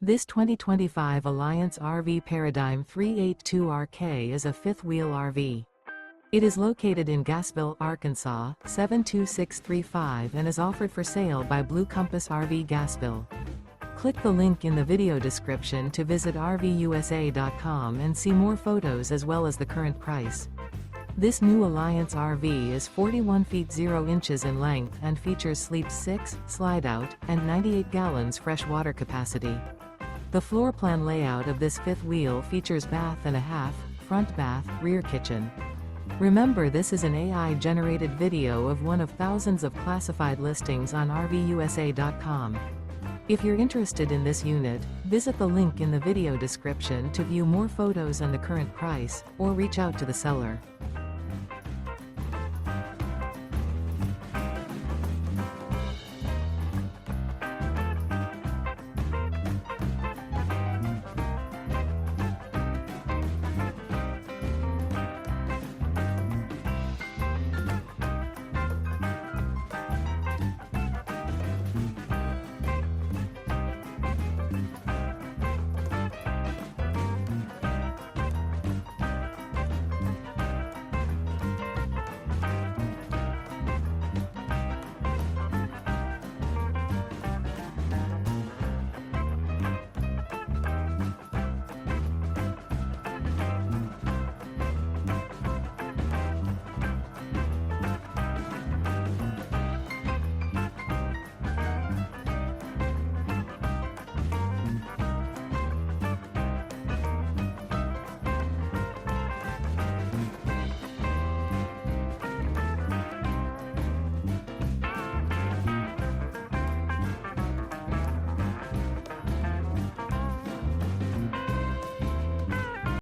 This 2025 Alliance RV Paradigm 382RK is a fifth-wheel RV. It is located in Gassville, Arkansas, 72635 and is offered for sale by Blue Compass RV Gassville. Click the link in the video description to visit RVUSA.com and see more photos as well as the current price. This new Alliance RV is 41 feet 0 inches in length and features sleep 6, slide-out, and 98 gallons fresh water capacity. The floor plan layout of this fifth wheel features bath and a half, front bath, rear kitchen. Remember, this is an AI-generated video of one of thousands of classified listings on RVUSA.com. If you're interested in this unit, visit the link in the video description to view more photos and the current price, or reach out to the seller.